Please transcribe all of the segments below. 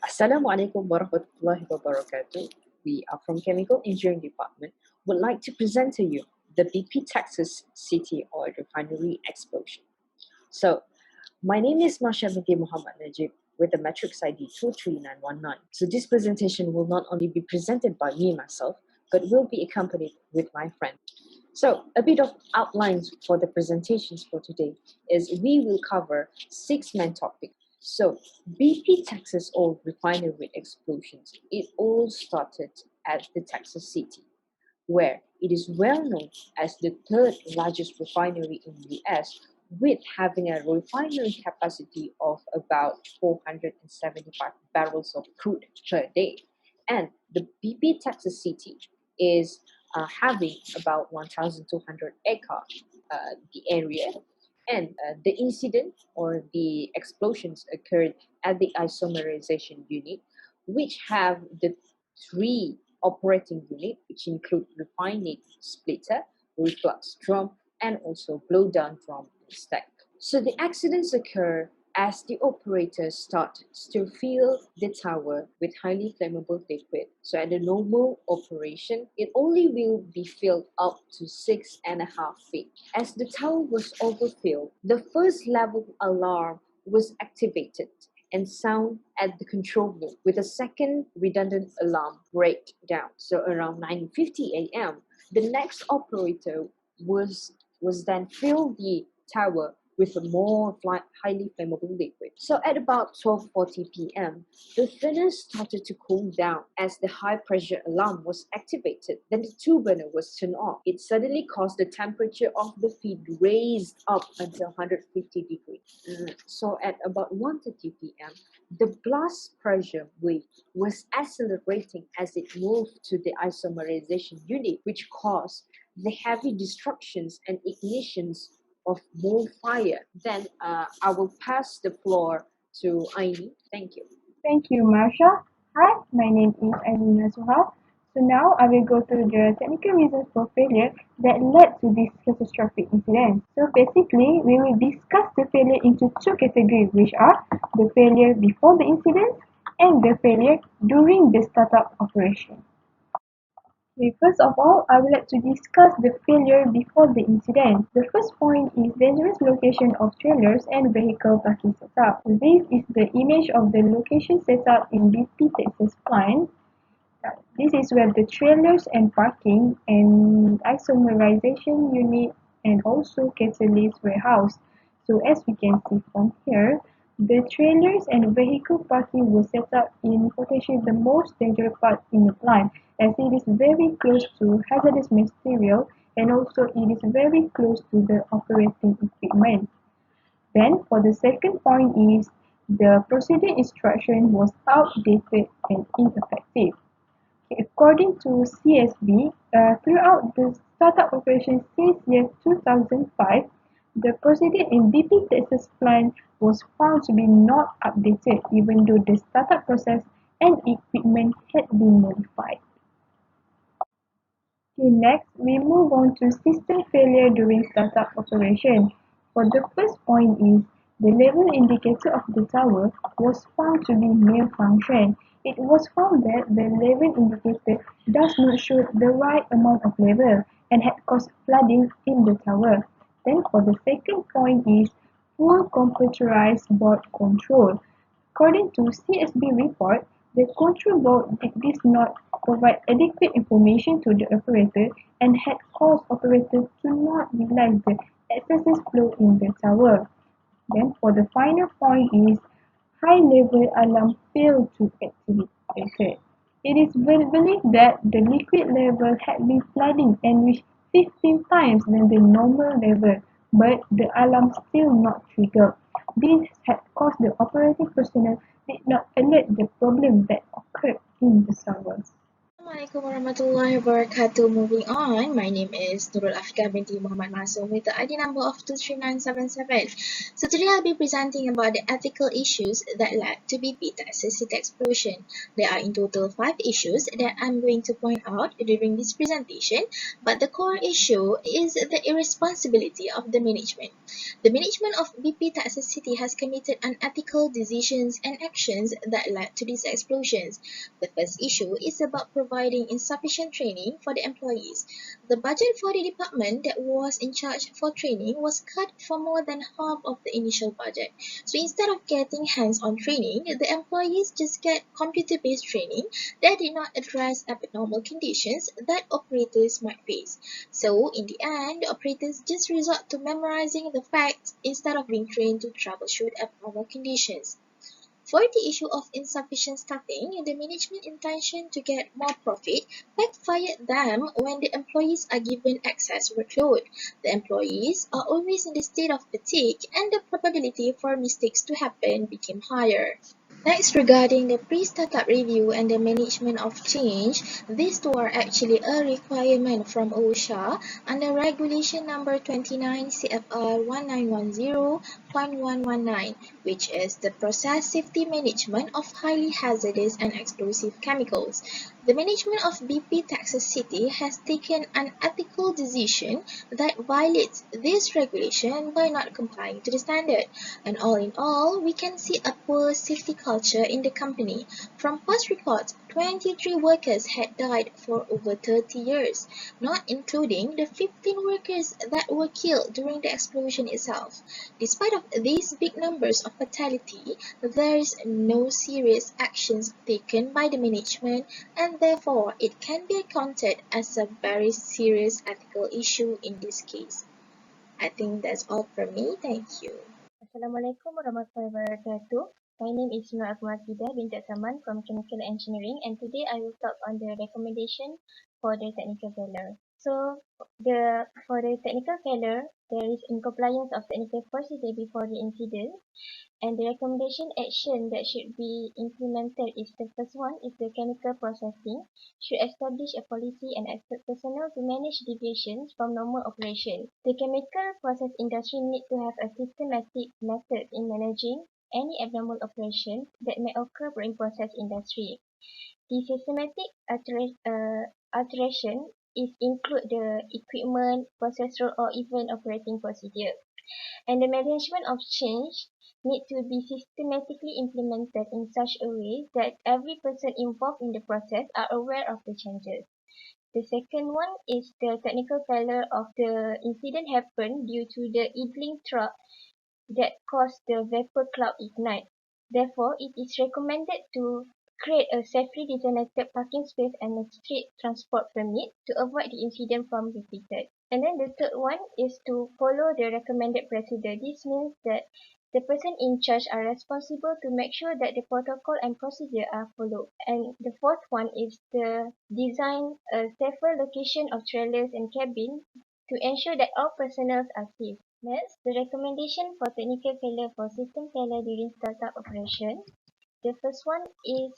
Assalamualaikum warahmatullahi wabarakatuh. We are from Chemical Engineering Department. Would like to present to you the BP Texas City Oil Refinery explosion. So, my name is Masha binti Muhammad Najib with the matrix ID 23919. So, this presentation will not only be presented by me myself, but will be accompanied with my friend. So, a bit of outlines for the presentations for today is we will cover 6 main topics. So, BP Texas oil refinery explosions, it all started at the Texas City, where it is well known as the third largest refinery in the US, with having a refinery capacity of about 475 barrels of crude per day. And the BP Texas City is having about 1,200 acre the area, and the incident or the explosions occurred at the isomerization unit, which have the three operating unit, which include refining splitter, reflux drum, and also blow down drum and stack. So the accidents occur as the operators start to fill the tower with highly flammable liquid. So at the normal operation, it only will be filled up to 6.5 feet. As the tower was overfilled, the first level alarm was activated and sound at the control room with a second redundant alarm breakdown. So around 9:50 a.m., the next operator was then fill the tower with a more highly flammable liquid. So at about 12:40 p.m., the furnace started to cool down as the high pressure alarm was activated. Then the two burner was turned off. It suddenly caused the temperature of the feed raised up until 150 degrees. So at about 1:30 p.m., the blast pressure wave was accelerating as it moved to the isomerization unit, which caused the heavy destructions and ignitions of more fire. Then I will pass the floor to Aini. Thank you. Thank you, Marsha. Hi, my name is Alina Suha. So now I will go through the technical reasons for failure that led to this catastrophic incident. So basically, we will discuss the failure into two categories, which are the failure before the incident and the failure during the startup operation. Okay, first of all, I would like to discuss the failure before the incident. The first point is dangerous location of trailers and vehicle parking setup. This is the image of the location setup in BP Texas plant. This is where the trailers and parking and isomerization unit and also catalyst warehouse. So as we can see from here, the trailers and vehicle parking were set up in potentially the most dangerous part in the plant, as it is very close to hazardous material and also it is very close to the operating equipment. Then for the second point is the procedure instruction was outdated and ineffective. According to CSB, throughout the startup operation since year 2005, the procedure in BP Texas plant was found to be not updated even though the startup process and equipment had been modified. Okay, next, we move on to system failure during startup operation. For the first point is, the level indicator of the tower was found to be malfunction. It was found that the level indicator does not show the right amount of level and had caused flooding in the tower. Then for the second point is, poor computerized board control. According to CSB report, the control board did not provide adequate information to the operator and had caused operators to not realize the excessive flow in the tower. Then for the final point is high level alarm failed to activate. It is believed that the liquid level had been flooding and reached 15 times than the normal level, but the alarm still not triggered. This had caused the operating personnel did not alert the problem that occurred in the servers. Assalamualaikum warahmatullahi wabarakatuh. Moving on, my name is Nurul Afika binti Muhammad Masum with the ID number of 23977. So today I'll be presenting about the ethical issues that led to BP Texas City explosion. There are in total 5 issues that I'm going to point out during this presentation, but the core issue is the irresponsibility of the management. The management of BP Texas City has committed unethical decisions and actions that led to these explosions. The first issue is about providing insufficient training for the employees. The budget for the department that was in charge for training was cut for more than half of the initial budget. So instead of getting hands-on training, the employees just get computer-based training that did not address abnormal conditions that operators might face. So in the end, the operators just resort to memorizing the facts instead of being trained to troubleshoot abnormal conditions. For the issue of insufficient staffing, the management intention to get more profit backfired them when the employees are given excess workload. The employees are always in the state of fatigue and the probability for mistakes to happen became higher. Next, regarding the pre-startup review and the management of change, these two are actually a requirement from OSHA under Regulation Number 29 CFR 1910.119, which is the process safety management of highly hazardous and explosive chemicals. The management of BP Texas City has taken an ethical decision that violates this regulation by not complying to the standard. And all in all, we can see a poor safety culture in the company. From past records, 23 workers had died for over 30 years, not including the 15 workers that were killed during the explosion itself. Despite of these big numbers of fatality, there is no serious actions taken by the management, and therefore it can be accounted as a very serious ethical issue in this case. I think that's all from me. Thank you. Assalamualaikum warahmatullahi wabarakatuh. My name is Nur Akmal binti Saman from Chemical Engineering, and today I will talk on the recommendation for the technical failure. So, for the technical failure, there is incompliance of technical procedure before the incident, and the recommendation action that should be implemented is the first one is the chemical processing should establish a policy and expert personnel to manage deviations from normal operation. The chemical process industry need to have a systematic method in managing any abnormal operation that may occur in process industry. The systematic alteration is include the equipment, process rule, or even operating procedure. And the management of change need to be systematically implemented in such a way that every person involved in the process are aware of the changes. The second one is the technical failure of the incident happened due to the idling truck that caused the vapor cloud ignite. Therefore, it is recommended to create a safely designated parking space and a street transport permit to avoid the incident from repeated. And then the third one is to follow the recommended procedure. This means that the person in charge are responsible to make sure that the protocol and procedure are followed. And the fourth one is the design a safer location of trailers and cabin to ensure that all personnel are safe. Next, the recommendation for technical failure for system failure during startup operation. The first one is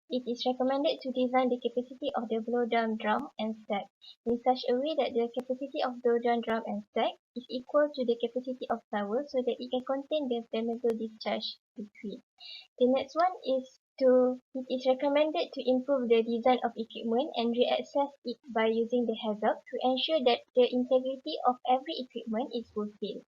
it is recommended to design the capacity of the blow-down drum and stack in such a way that the capacity of blow-down drum and stack is equal to the capacity of tower so that it can contain the flammable discharge liquid. The next one is it is recommended to improve the design of equipment and reassess it by using the hazard to ensure that the integrity of every equipment is fulfilled.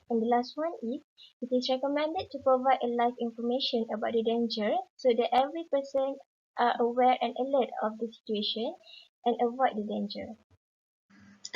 And the last one is it is recommended to provide a live information about the danger so that every person are aware and alert of the situation and avoid the danger.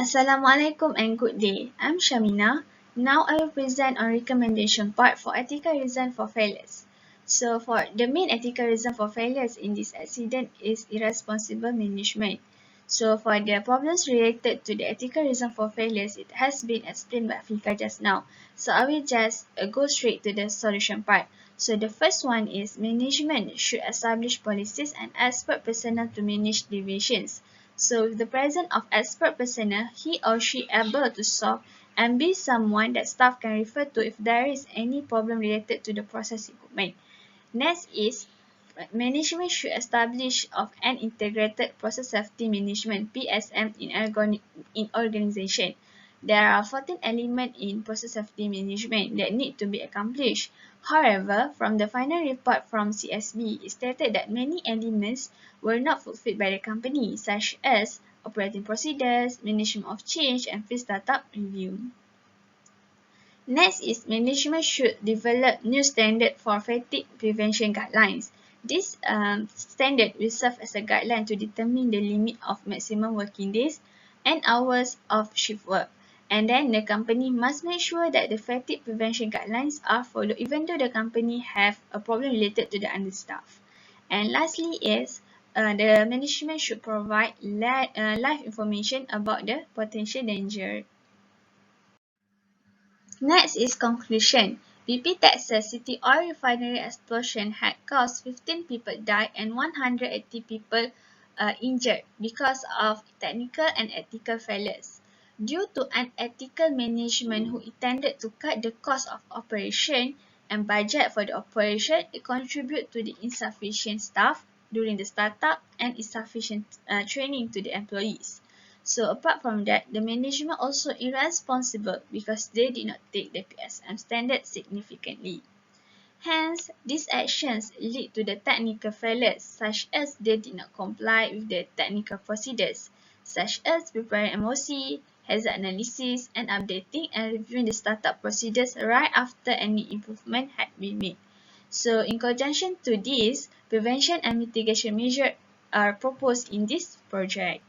Assalamualaikum and good day. I'm Shamina. Now I will present on recommendation part for ethical reason for failures. So for the main ethical reason for failures in this accident is irresponsible management. So for the problems related to the ethical reason for failures, it has been explained by Afika just now. So I will just go straight to the solution part. So the first one is management should establish policies and expert personnel to manage deviations. So with the presence of expert personnel, he or she able to solve and be someone that staff can refer to if there is any problem related to the process equipment. Next is management should establish of an integrated process safety management (PSM) in organization. There are 14 elements in process safety management that need to be accomplished. However, from the final report from CSB, it stated that many elements were not fulfilled by the company, such as operating procedures, management of change, and field startup review. Next is management should develop new standard for fatigue prevention guidelines. This standard will serve as a guideline to determine the limit of maximum working days and hours of shift work. And then the company must make sure that the fatigue prevention guidelines are followed even though the company have a problem related to the understaff. And lastly is the management should provide live information about the potential danger. Next is conclusion. BP Texas City Oil Refinery explosion had caused 15 people died and 180 people injured because of technical and ethical failures. Due to unethical management who intended to cut the cost of operation and budget for the operation, it contributed to the insufficient staff during the startup and insufficient training to the employees. So apart from that, the management also irresponsible because they did not take the PSM standard significantly. Hence, these actions lead to the technical failures, such as they did not comply with the technical procedures, such as preparing MOC, hazard analysis, and updating and reviewing the startup procedures right after any improvement had been made. So in conjunction to this, prevention and mitigation measures are proposed in this project.